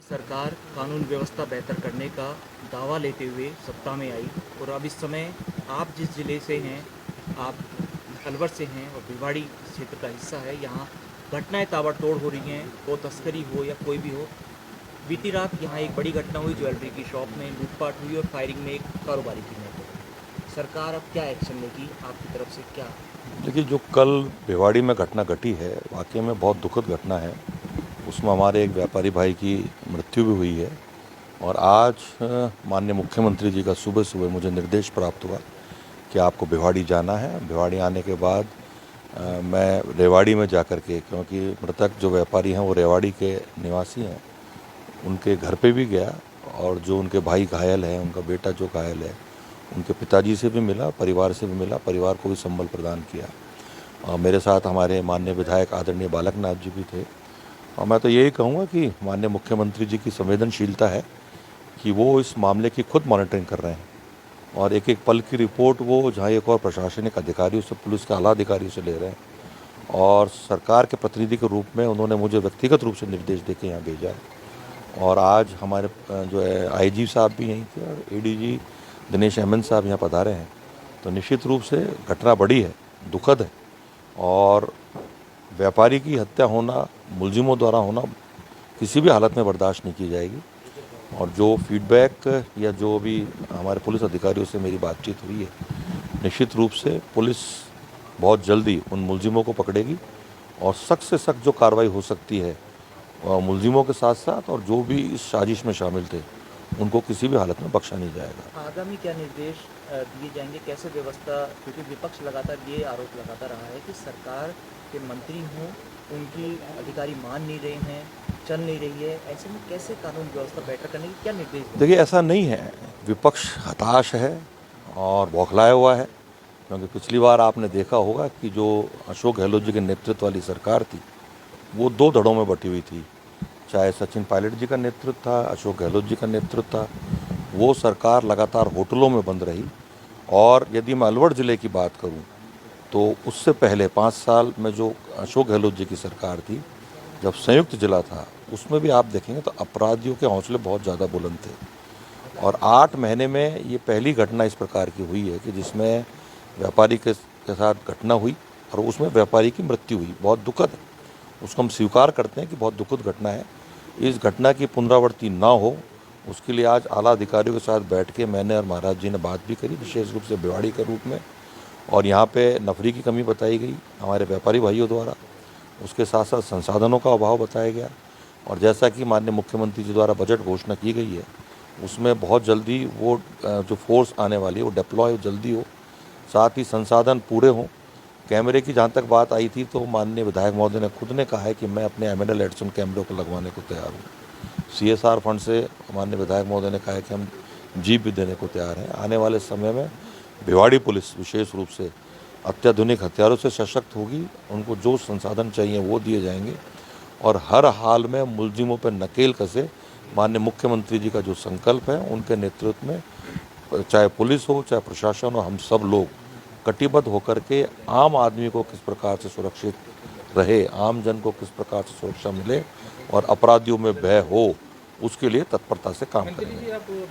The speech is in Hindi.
सरकार कानून व्यवस्था बेहतर करने का दावा लेते हुए सत्ता में आई और अब इस समय आप जिस ज़िले से हैं, आप अलवर से हैं और भिवाड़ी क्षेत्र का हिस्सा है। यहाँ घटनाएं ताबड़तोड़ हो रही हैं, वो तस्करी हो या कोई भी हो। बीती रात यहाँ एक बड़ी घटना हुई, ज्वेलरी की शॉप में लूटपाट हुई और फायरिंग में एक कारोबारी की मौत हो गई। सरकार अब क्या एक्शन लेगी, आपकी तरफ से क्या? देखिए, जो कल भिवाड़ी में घटना घटी है वाकई में बहुत दुखद घटना है। उसमें हमारे एक व्यापारी भाई की मृत्यु भी हुई है और आज माननीय मुख्यमंत्री जी का सुबह सुबह मुझे निर्देश प्राप्त हुआ कि आपको भिवाड़ी जाना है। भिवाड़ी आने के बाद मैं रेवाड़ी में जाकर के, क्योंकि मृतक जो व्यापारी हैं वो रेवाड़ी के निवासी हैं, उनके घर पे भी गया और जो उनके भाई घायल हैं, उनका बेटा जो घायल है, उनके पिताजी से भी मिला, परिवार से भी मिला, परिवार को भी संबल प्रदान किया। और मेरे साथ हमारे माननीय विधायक आदरणीय बालकनाथ जी भी थे। और मैं तो यही कहूँगा कि माननीय मुख्यमंत्री जी की संवेदनशीलता है कि वो इस मामले की खुद मॉनिटरिंग कर रहे हैं और एक एक पल की रिपोर्ट वो जहाँ एक और प्रशासनिक अधिकारियों से, पुलिस के आला अधिकारियों से ले रहे हैं और सरकार के प्रतिनिधि के रूप में उन्होंने मुझे व्यक्तिगत रूप से निर्देश देके यहाँ भेजा है। और आज हमारे जो है आईजी साहब भी यहीं थे और एडीजी दिनेश एमएन साहब यहाँ पधारे हैं। तो निश्चित रूप से घटना बड़ी है, दुखद है और व्यापारी की हत्या होना, मुलजिमों द्वारा होना किसी भी हालत में बर्दाश्त नहीं की जाएगी। और जो फीडबैक या जो भी हमारे पुलिस अधिकारियों से मेरी बातचीत हुई है, निश्चित रूप से पुलिस बहुत जल्दी उन मुलजिमों को पकड़ेगी और सख्त से सख्त जो कार्रवाई हो सकती है मुलजिमों के साथ साथ और जो भी इस साजिश में शामिल थे उनको किसी भी हालत में बख्शा नहीं जाएगा। आगामी क्या निर्देश दिए जाएंगे, कैसे व्यवस्था? क्योंकि विपक्ष लगातार ये आरोप लगाता रहा है कि सरकार के मंत्री हों, उनकी अधिकारी मान नहीं रहे हैं, चल नहीं रही है। ऐसे में कैसे कानून व्यवस्था बेटर करने की क्या निर्देश देंगे? देखिए, ऐसा नहीं है, विपक्ष हताश है और बौखलाया हुआ है, क्योंकि पिछली बार आपने देखा होगा कि जो अशोक गहलोत जी के नेतृत्व वाली सरकार थी वो दो धड़ों में बटी हुई थी। चाहे सचिन पायलट जी का नेतृत्व था, अशोक गहलोत जी का नेतृत्व था, वो सरकार लगातार होटलों में बंद रही। और यदि मैं अलवर ज़िले की बात करूं तो उससे पहले 5 साल में जो अशोक गहलोत जी की सरकार थी, जब संयुक्त जिला था, उसमें भी आप देखेंगे तो अपराधियों के हौसले बहुत ज़्यादा बुलंद थे। और 8 महीने में ये पहली घटना इस प्रकार की हुई है कि जिसमें व्यापारी के साथ घटना हुई और उसमें व्यापारी की मृत्यु हुई। बहुत दुखद है, उसको हम स्वीकार करते हैं कि बहुत दुखद घटना है। इस घटना की पुनरावृत्ति ना हो, उसके लिए आज आला अधिकारियों के साथ बैठ के मैंने और महाराज जी ने बात भी करी, विशेष रूप से भिवाड़ी के रूप में। और यहाँ पे नफरी की कमी बताई गई हमारे व्यापारी भाइयों द्वारा, उसके साथ साथ संसाधनों का अभाव बताया गया। और जैसा कि माननीय मुख्यमंत्री जी द्वारा बजट घोषणा की गई है, उसमें बहुत जल्दी वो जो फोर्स आने वाली है वो डिप्लॉय जल्दी हो, साथ ही संसाधन पूरे हों। कैमरे की जहाँ तक बात आई थी तो माननीय विधायक महोदय ने खुद ने कहा है कि मैं अपने एमिनल एडिसन कैमरों को लगवाने को तैयार हूँ। सीएसआर फंड से माननीय विधायक महोदय ने कहा है कि हम जीप भी देने को तैयार हैं। आने वाले समय में भिवाड़ी पुलिस विशेष रूप से अत्याधुनिक हथियारों से सशक्त होगी, उनको जो संसाधन चाहिए वो दिए जाएंगे और हर हाल में मुलजिमों पर नकेल कसे माननीय मुख्यमंत्री जी का जो संकल्प है उनके नेतृत्व में, चाहे पुलिस हो चाहे प्रशासन हो, हम सब लोग कटिबद्ध होकर के आम आदमी को किस प्रकार से सुरक्षित रहे, आम जन को किस प्रकार से सुरक्षा मिले और अपराधियों में भय हो, उसके लिए तत्परता से काम करेंगे।